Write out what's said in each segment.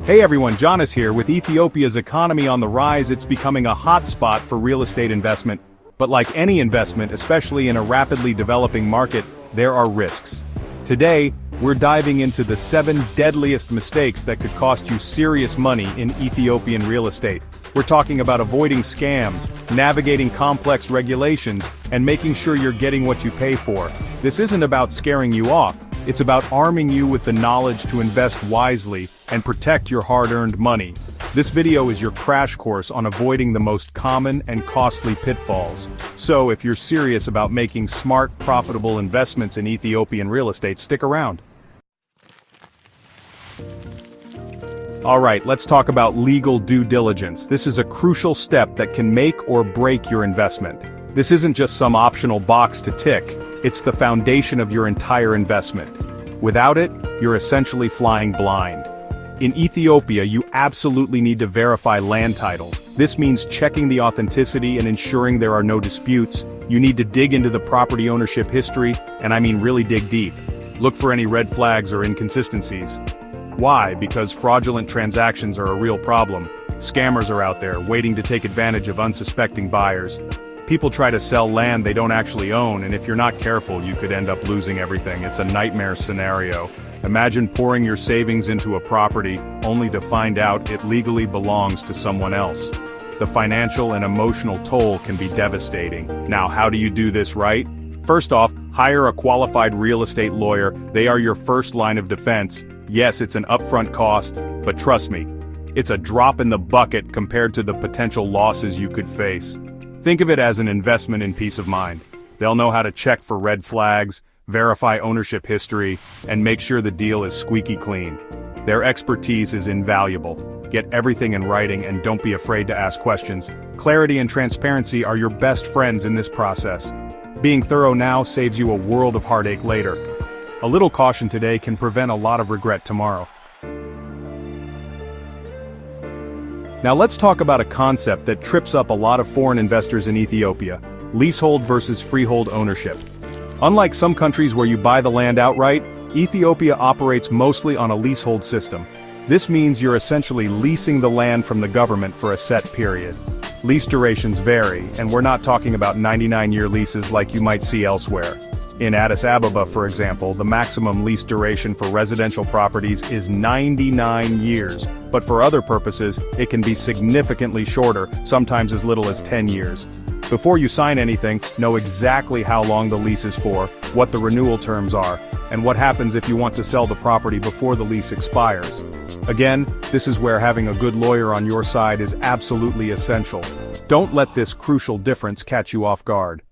Hey everyone, Jonas here. With Ethiopia's economy on the rise, it's becoming a hotspot for real estate investment. But like any investment, especially in a rapidly developing market, there are risks. Today, we're diving into the 7 deadliest mistakes that could cost you serious money in Ethiopian real estate. We're talking about avoiding scams, navigating complex regulations, and making sure you're getting what you pay for. This isn't about scaring you off. It's about arming you with the knowledge to invest wisely and protect your hard-earned money. This video is your crash course on avoiding the most common and costly pitfalls. So if you're serious about making smart, profitable investments in Ethiopian real estate, stick around. Alright, let's talk about legal due diligence. This is a crucial step that can make or break your investment. This isn't just some optional box to tick, it's the foundation of your entire investment. Without it, you're essentially flying blind. In Ethiopia, you absolutely need to verify land titles. This means checking the authenticity and ensuring there are no disputes. You need to dig into the property ownership history, and I mean really dig deep. Look for any red flags or inconsistencies. Why? Because fraudulent transactions are a real problem. Scammers are out there, waiting to take advantage of unsuspecting buyers. People try to sell land they don't actually own, and if you're not careful, you could end up losing everything. It's a nightmare scenario. Imagine pouring your savings into a property, only to find out it legally belongs to someone else. The financial and emotional toll can be devastating. Now, how do you do this right? First off, hire a qualified real estate lawyer. They are your first line of defense. Yes, it's an upfront cost, but trust me, it's a drop in the bucket compared to the potential losses you could face. Think of it as an investment in peace of mind. They'll know how to check for red flags, verify ownership history, and make sure the deal is squeaky clean. Their expertise is invaluable. Get everything in writing and don't be afraid to ask questions. Clarity and transparency are your best friends in this process. Being thorough now saves you a world of heartache later. A little caution today can prevent a lot of regret tomorrow. Now let's talk about a concept that trips up a lot of foreign investors in Ethiopia: leasehold versus freehold ownership. Unlike some countries where you buy the land outright, Ethiopia operates mostly on a leasehold system. This means you're essentially leasing the land from the government for a set period. Lease durations vary, and we're not talking about 99-year leases like you might see elsewhere. In Addis Ababa, for example, the maximum lease duration for residential properties is 99 years, but for other purposes, it can be significantly shorter, sometimes as little as 10 years. Before you sign anything, know exactly how long the lease is for, what the renewal terms are, and what happens if you want to sell the property before the lease expires. Again, this is where having a good lawyer on your side is absolutely essential. Don't let this crucial difference catch you off guard.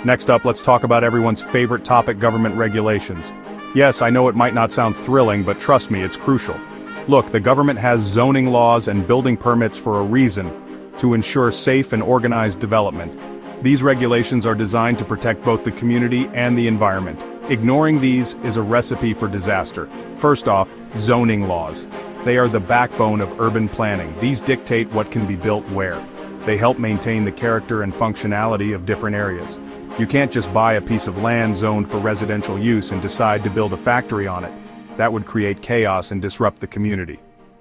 Next up, let's talk about everyone's favorite topic: government regulations. Yes, I know it might not sound thrilling, but trust me, it's crucial. Look, the government has zoning laws and building permits for a reason: to ensure safe and organized development. These regulations are designed to protect both the community and the environment. Ignoring these is a recipe for disaster. First off, zoning laws. They are the backbone of urban planning. These dictate what can be built where. They help maintain the character and functionality of different areas. You can't just buy a piece of land zoned for residential use and decide to build a factory on it. That would create chaos and disrupt the community.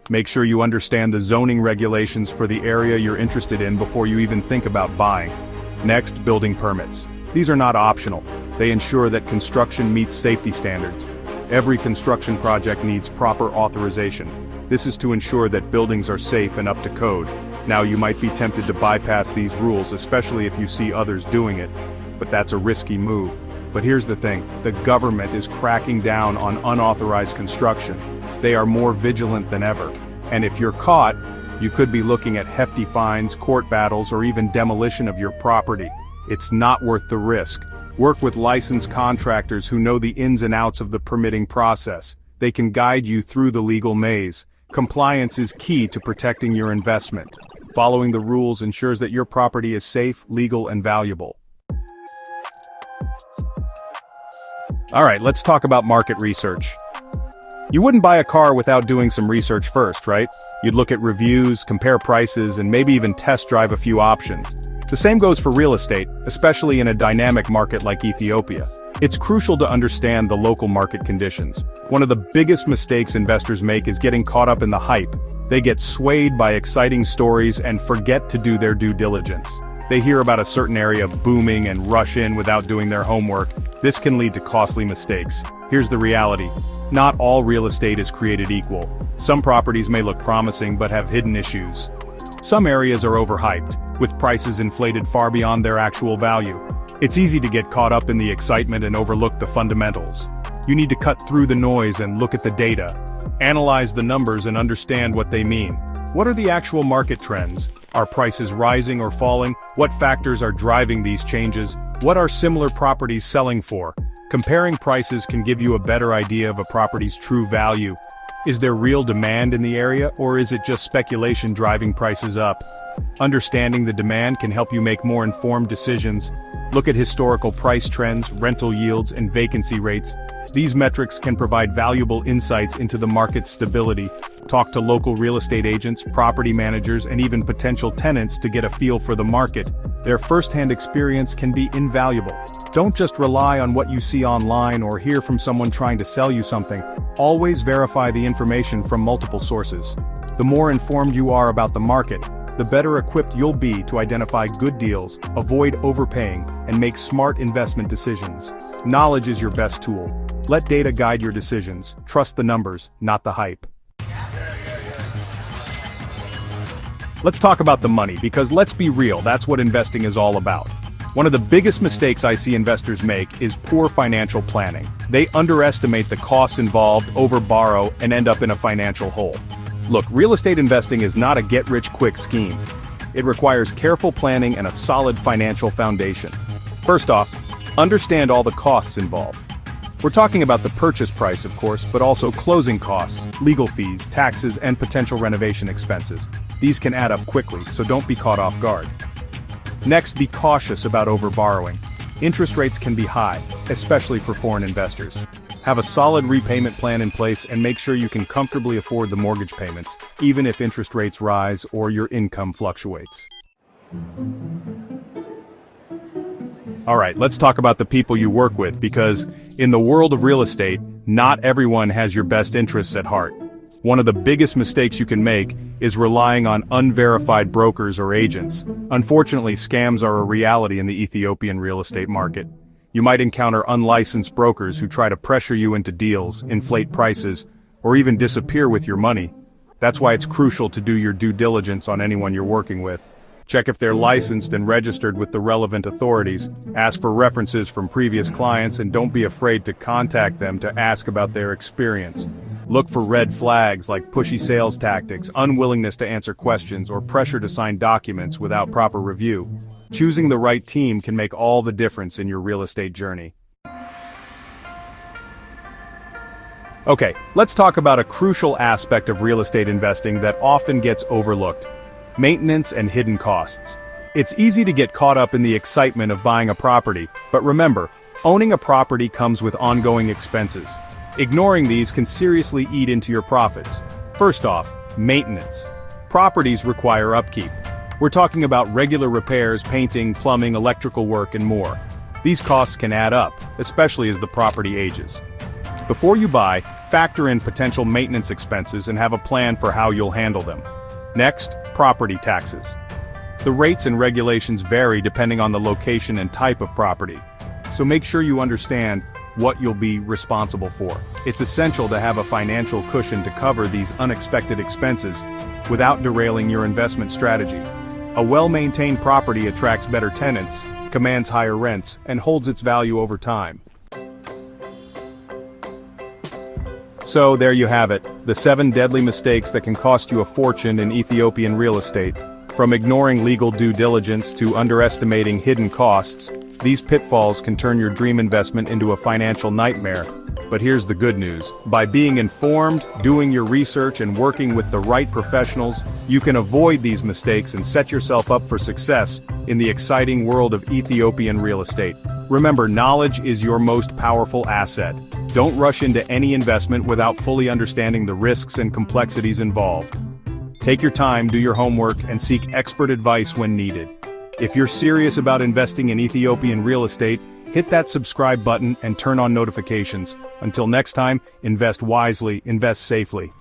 Make sure you understand the zoning regulations for the area you're interested in before you even think about buying. Next, building permits. These are not optional. They ensure that construction meets safety standards. Every construction project needs proper authorization. This is to ensure that buildings are safe and up to code. Now, you might be tempted to bypass these rules, especially if you see others doing it. But that's a risky move. But here's the thing: the government is cracking down on unauthorized construction. They are more vigilant than ever. And if you're caught, you could be looking at hefty fines, court battles, or even demolition of your property. It's not worth the risk. Work with licensed contractors who know the ins and outs of the permitting process. They can guide you through the legal maze. Compliance is key to protecting your investment. Following the rules ensures that your property is safe, legal, and valuable. Alright, let's talk about market research. You wouldn't buy a car without doing some research first, right? You'd look at reviews, compare prices, and maybe even test drive a few options. The same goes for real estate, especially in a dynamic market like Ethiopia. It's crucial to understand the local market conditions. One of the biggest mistakes investors make is getting caught up in the hype. They get swayed by exciting stories and forget to do their due diligence. They hear about a certain area booming and rush in without doing their homework. This can lead to costly mistakes. Here's the reality. Not all real estate is created equal. Some properties may look promising but have hidden issues. Some areas are overhyped, with prices inflated far beyond their actual value. It's easy to get caught up in the excitement and overlook the fundamentals. You need to cut through the noise and look at the data. Analyze the numbers and understand what they mean. What are the actual market trends? Are prices rising or falling? What factors are driving these changes? What are similar properties selling for? Comparing prices can give you a better idea of a property's true value. Is there real demand in the area, or is it just speculation driving prices up? Understanding the demand can help you make more informed decisions. Look at historical price trends, rental yields, and vacancy rates. These metrics can provide valuable insights into the market's stability. Talk to local real estate agents, property managers, and even potential tenants to get a feel for the market. Their first-hand experience can be invaluable. Don't just rely on what you see online or hear from someone trying to sell you something. Always verify the information from multiple sources. The more informed you are about the market, the better equipped you'll be to identify good deals, avoid overpaying, and make smart investment decisions. Knowledge is your best tool. Let data guide your decisions. Trust the numbers, not the hype. Let's talk about the money, because let's be real, that's what investing is all about. One of the biggest mistakes I see investors make is poor financial planning. They underestimate the costs involved, overborrow, and end up in a financial hole. Look, real estate investing is not a get-rich-quick scheme. It requires careful planning and a solid financial foundation. First off, understand all the costs involved. We're talking about the purchase price, of course, but also closing costs, legal fees, taxes, and potential renovation expenses. These can add up quickly, so don't be caught off guard. Next, be cautious about overborrowing. Interest rates can be high, especially for foreign investors. Have a solid repayment plan in place and make sure you can comfortably afford the mortgage payments, even if interest rates rise or your income fluctuates. Alright, let's talk about the people you work with, because in the world of real estate, not everyone has your best interests at heart. One of the biggest mistakes you can make is relying on unverified brokers or agents. Unfortunately, scams are a reality in the Ethiopian real estate market. You might encounter unlicensed brokers who try to pressure you into deals, inflate prices, or even disappear with your money. That's why it's crucial to do your due diligence on anyone you're working with. Check if they're licensed and registered with the relevant authorities. Ask for references from previous clients and don't be afraid to contact them to ask about their experience. Look for red flags like pushy sales tactics, unwillingness to answer questions, or pressure to sign documents without proper review. Choosing the right team can make all the difference in your real estate journey. Okay, let's talk about a crucial aspect of real estate investing that often gets overlooked: maintenance and hidden costs. It's easy to get caught up in the excitement of buying a property, but remember, owning a property comes with ongoing expenses. Ignoring these can seriously eat into your profits. First off, maintenance. Properties require upkeep. We're talking about regular repairs, painting, plumbing, electrical work, and more. These costs can add up, especially as the property ages. Before you buy, factor in potential maintenance expenses and have a plan for how you'll handle them. Next, property taxes. The rates and regulations vary depending on the location and type of property, so make sure you understand what you'll be responsible for. It's essential to have a financial cushion to cover these unexpected expenses without derailing your investment strategy. A well-maintained property attracts better tenants, commands higher rents, and holds its value over time. So there you have it, the 7 deadly mistakes that can cost you a fortune in Ethiopian real estate. From ignoring legal due diligence to underestimating hidden costs, these pitfalls can turn your dream investment into a financial nightmare. But here's the good news. By being informed, doing your research, and working with the right professionals, you can avoid these mistakes and set yourself up for success in the exciting world of Ethiopian real estate. Remember, knowledge is your most powerful asset. Don't rush into any investment without fully understanding the risks and complexities involved. Take your time, do your homework, and seek expert advice when needed. If you're serious about investing in Ethiopian real estate, Hit that subscribe button and turn on notifications. Until next time, invest wisely, invest safely.